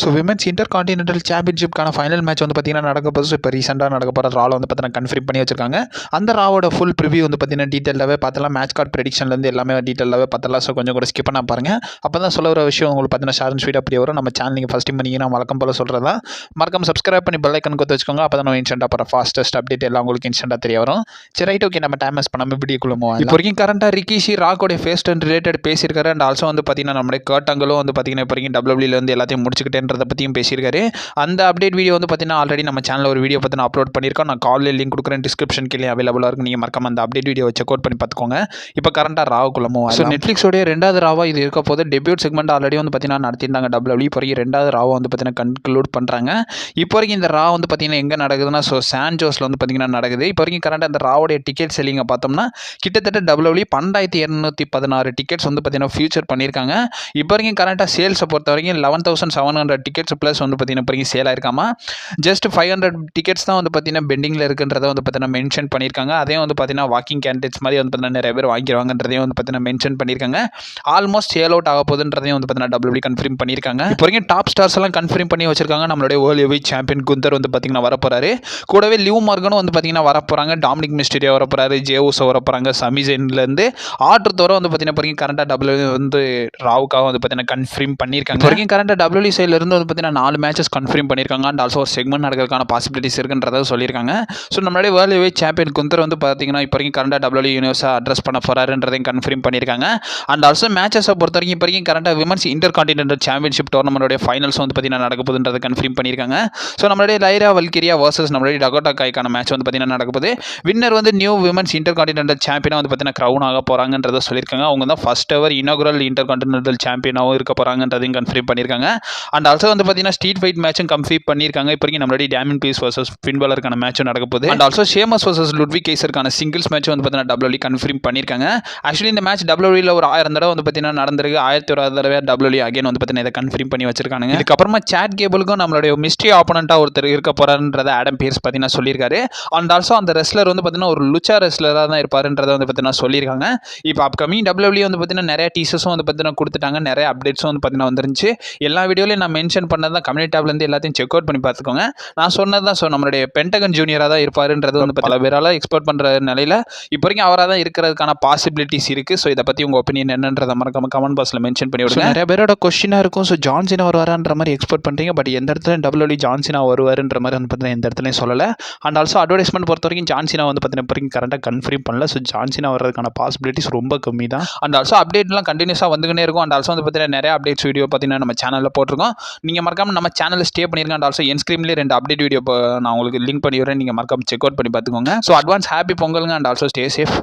So women's intercontinental சாம்பியன்ஷிப்கான final match வந்து பார்த்தீங்கன்னா நடக்க போகுது. ஸோ இப்போ ரீசெண்டாக நடக்க போகிற ராவில் வந்து பார்த்தீங்கன்னா கன்ஃபார்ம் பண்ணி வச்சிருக்காங்க. அந்த ராவோட ஃபுல் ப்ரிவியூ வந்து பார்த்தீங்கன்னா டீட்டெயிலாகவே பார்த்தலாம். மேட்ச் கார்டு ப்ரெடிக்ஷன்லேருந்து எல்லாமே டீட்டெயிலாகவே பார்த்தலாம். ஸோ கொஞ்சம் கூட ஸ்கிப் பண்ண பாருங்கள். அப்போ தான் சொல்ல வர விஷயம் உங்களுக்கு பார்த்தீங்கன்னா ஷார்ட் அண்ட் ஸ்வீட் அப்படி வரும். நம்ம சேனல் நீங்கள் ஃபஸ்ட் டைம் பண்ணிங்கன்னா வழக்கம் போல் சொல்கிறதா மறக்காம சப்ஸ்கிரைப் பண்ணி பெல் ஐக்கன் கொடுத்து வச்சுக்கோங்க. அப்போ தான் நம்ம இன்ஸ்டன்ட்டாக போகிற ஃபாஸ்டஸ்ட் அப்டேட் எல்லாம் உங்களுக்கு இன்ஸ்டன்ட்டாக தெரிய வரும். சரி ரைட், ஓகே, நம்ம டைம் வேஸ்ட் பண்ணாமல் வீடியோக்குள்ள மூவ் ஆகலாம். இப்போ வரைக்கும் கரண்ட்டாக ரிக்கிஷி ராக்கோடைய ஃபேஸ் டர்ன் ரிலேட்டட் பேசியிருக்காரு. அண்ட் ஆல்சோ வந்து பார்த்தீங்கன்னா நம்மளுடைய கர்ட்டாங்களும் வந்து பார்த்தீங்கன்னா இப்போ வரைக்கும் WWE வந்து எல்லாத்தையும் முடிச்சுக்கிட்டேன்றதை பற்றியும் பேசியிருக்காரு. அந்த அப்டேட் வீடியோ வந்து பார்த்தீங்கன்னா ஆல்ரெடி நம்ம சேனலில் ஒரு வீடியோ பார்த்து அப்லோட் பண்ணியிருக்கோம். நான் காலில் லிங்க் கொடுக்குறேன், டிஸ்கிரிப்ஷன் கீழே அவைலபிளாக இருக்குது. நீங்கள் மறக்காம அந்த அப்டேட் வீடியோ செக் அவுட் பண்ணி பார்த்துக்கோங்க. இப்போ கரண்ட்டாக ராவுக்குள்ள மூவ் ஆகும். ஸோ நெட்ஃப்ளிக்ஸோடைய ரெண்டாவது ராவா இது இருக்க போது டெபியூட் செக்மெண்ட் ஆல்ரெடி வந்து பார்த்தீங்கன்னா நடத்திருந்தாங்க WWE. இப்போ வரைக்கும் ரெண்டாவது ராவை வந்து பார்த்தீங்கன்னா கன்க்ளூட் பண்ணுறாங்க. இப்போ வரைக்கும் இந்த ரா வந்து பார்த்தீங்கன்னா எங்கே நடக்குதுன்னா ஸோ சான் ஜோஸில் வந்து பார்த்தீங்கன்னா நடக்குது. இப்போ வரைக்கும் கரண்ட்டாக அந்த ராவோடைய டிக்கெட் செல்லிங்கை பார்த்தோம்னா கிட்டத்தட்ட WWE 12,216 டிக்கெட்ஸ் வந்து பார்த்தீங்கன்னா ஃபியூச்சர் பண்ணியிருக்காங்க. இப்போ வரைக்கும் கரண்ட்டாக சேல்ஸை பொறுத்த வரைக்கும் 11,700 டிக்கெட்ஸ் ப்ளஸ் வந்து பார்த்தீங்கன்னா இப்போ வரைக்கும் சேல் ஆயிருக்காமா. ஜஸ்ட் 500 டிக்கெட்ஸ் தான் வந்து பார்த்தீங்கன்னா பெண்டிங்கில் இருக்குன்றதை வந்து பார்த்தீங்கன்னா மென்ஷன் பண்ணியிருக்காங்க. அதே வந்து பார்த்தீங்கன்னா வாக்கிங் கேண்டிடேட்ஸ் மாதிரி வந்து பார்த்தீங்கன்னா நிறைய பேர் வாங்கிடுவாங்கன்றதையும் வந்து பார்த்தீங்கன்னா மென்ஷன் பண்ணியிருக்காங்க. ஆல்மோஸ்ட் சேல் அவுட் ஆக போகுதுன்றதையும் வந்து பார்த்தீங்கன்னா WWE கன்ஃபார்ம் பண்ணியிருக்காங்க. இப்போ வரைக்கும் டாப் ஸ்டார்ஸ் எல்லாம் கன்ஃபார்ம் பண்ணி வச்சிருக்காங்க. நம்மளுடைய வேர்ல்ட் ஹெவிவெயிட் சாம்பியன் குந்தர் வந்து பார்த்தீங்கன்னா வரப்போறாரு. கூடவே லிவ் மார்கனும் வந்து பார்த்தீங்கன்னா வரப்போறாங்க. டாமினிக் மிஸ்டீரியோ வரப்போறாரு. ஜேவுஸோ வரப்போறாங்க. சமிசேன்லேருந்து ஆர்டர் தவிர வந்து பார்த்தீங்கன்னா இப்போ வரைக்கும் கரண்ட்டாக WWE வந்து ராவுக்காக வந்து பார்த்தீங்கன்னா கன்ஃபார்ம் பண்ணியிருக்காங்க. இப்போ வரைக்கும் கரண்ட்டாக WWE சைடில் இருந்து வந்து பார்த்தீங்கன்னா 4 மேட்சஸ் கன்ஃபார்ம் பண்ணியிருக்காங்க. அண்ட் ஆல்சோ ஒரு செக்மெண்ட் நடக்கிறதுக்கான பாசிபிலிட்டிஸ் இருக்குன்றதை சொல்லியிருக்காங்க. ஸோ நம்மளுடைய வேர்ல்ட் ஹெவிவெயிட் சாம்பியன் குந்தர் வந்து பார்த்தீங்கன்னா இப்போ வரைக்கும் கரண்ட்டாக WWE யூனிவர்ஸாக அட்ரஸ் பண்ண போறாருன்றதையும் கன்ஃபார்ம் பண்ணியிருக்காங்க. அண்ட் ஆல்சோ மேட்சஸை பொறுத்த வரைக்கும் இப்போ வரைக்கும் கரண்ட்டாக விமன்ஸ் இன்டர் கான்டினென்டல் சாம்பியன்ஷிப் டோர்னமெண்டோட ஃபைனல்ஸ் வந்து பார்த்தீங்கன்னா நடக்க போகுதுன்றதை கன்ஃபார்ம் பண்ணியிருக்காங்க. ஸோ நம்மளுடைய லைரா வல்கிரியா வர்சஸ் நம்மளுடைய டகோட்டா காய்க்கான மேட்ச் வந்து பார்த்தீங்கன்னா நடக்க போகுது. வின்னர் வந்து நியூ விமன்ஸ் இன்டர் கான்டினென்டல் சாம்பியனாக வந்து பார்த்தீங்கன்னா க்ரௌன் ஆக போகிறாங்கன்றதை சொல்லியிருக்காங்க. அவங்க தான் first ever inaugural intercontinental சாம்பியனாகவும் இருக்க போகிறாங்கன்றதையும் கன்ஃபார்ம் பண்ணியிருக்காங்க. அண்ட் ஆல்சோ வந்து பார்த்தீங்கன்னா ஸ்ட்ரீட் ஃபைட் மேட்சும் கன்ஃபார்ம் பண்ணியிருக்காங்க. இப்போ வரைக்கும் நம்மளுடைய டேமின் பீஸ் வர்சஸ் ஃபின் பாலருக்கான மேட்சும் நடக்க போகுது. And also Sheamus versus Ludwig கேசருக்கான சிங்கிள்ஸ் மேட்ச் வந்து பார்த்தீங்கன்னா WWE கன்ஃபார்ம் பண்ணியிருக்காங்க. ஆக்சுவலி இந்த மேட்ச் WWE ஒரு 1000 தடவை வந்து பார்த்தீங்கன்னா நடந்திருக்கு. 1001 தடவை WWE அகைன் வந்து பார்த்தீங்கன்னா இதை கன்ஃபார்ம் பண்ணி வச்சிருக்காங்க. இதுக்கப்புறமா சாட் கேபிளுக்கும் நம்மளுடைய மிஸ்ட்ரி ஆப்போனண்ட்டாக ஒருத்தர் இருக்க போறாருன்றதை ஆடம் பீர்ஸ் பார்த்தீங்கன்னா சொல்லியிருக்காரு. அண்ட் ஆல்சோ அந்த ரெஸ்லர் வந்து பார்த்தீங்கன்னா ஒரு லுச்சா ரெஸ்லராக தான் இருப்பாருன்றதை வந்து பார்த்தீங்கன்னா சொல்லியிருக்காங்க. இப்போ அப்கமிங் WWE வந்து பார்த்தீங்கன்னா நிறைய டீசர்ஸும் வந்து பார்த்தீங்கன்னா கொடுத்துட்டாங்க. நிறைய அப்டேட்ஸும் வந்து பார்த்தீங்கன்னா வந்துருந்துச்சு. எல்லா வீடியோலையும் நான் மென்ஷன் பண்ணது தான். கம்யூனிட்டி டேப்லேருந்து எல்லாத்தையும் செக் அவுட் பண்ணி பார்த்துக்கோங்க. நான் சொன்னது தான். ஸோ நம்மளுடைய பென்டகன் ஜூனியராக தான் இருப்பாருன்றது வந்து பல பேரால் எக்ஸ்பெக்ட் பண்ணுற நிலையில் இப்போ வரைக்கும் அவராக தான் இருக்கிறதுக்கான பாசிபிலிட்டிஸ் இருக்குது. ஸோ இதை பற்றி உங்கள் ஒப்பீனியன் என்னன்றதை மறக்காம கமெண்ட் பாக்ஸில் மென்ஷன் பண்ணி விடுங்க. நிறைய பேரோட கொஸ்டினாக இருக்கும். ஸோ ஜான்சினா வருவாரான்ற மாதிரி எக்ஸ்பெக்ட் பண்ணுறீங்க. பட் எந்த இடத்துல WWE ஜான்சினா வருவாருன்ற மாதிரி வந்து பார்த்தீங்கன்னா எந்த இடத்துலையும் சொல்லலை. அண்ட் ஆல்சோ அட்வர்டைஸ்மெண்ட் பொறுத்த வரைக்கும் ஜான்சினா வந்து பார்த்தீங்கன்னா இப்போ வரைக்கும் கரெக்டாக கன்ஃபார்ம் பண்ணல. ஸோ ஜான்சினா வர்றதுக்கான பாசிபிலிட்டிஸ் ரொம்ப கம்மி தான். அண்ட் ஆல்சோ அப்டேட்லாம் கண்டினியூஸாக வந்துக்கிட்டே இருக்கும். அண்ட் ஆல்சோ வந்து பார்த்தீங்கன்னா நிறைய அப்டேட்ஸ் வீடியோ பார்த்தீங்கன்னா நம்ம சேனலில் போட்டிருக்கோம். நீங்கள் மறக்காம நம்ம சேனலில் ஸ்டே பண்ணிருங்க. அண்ட் ஆல்சோ என் ஸ்க்ரீன்லேயே 2 அப்டேட் வீடியோ நான் உங்களுக்கு லிங்க் பண்ணி வரேன். நீங்கள் மறக்காம செக் அவுட் பண்ணி பார்த்துக்கோங்க. ஸோ அட்வான்ஸ் ஹாப்பி பொங்கலுங்க. And also stay safe.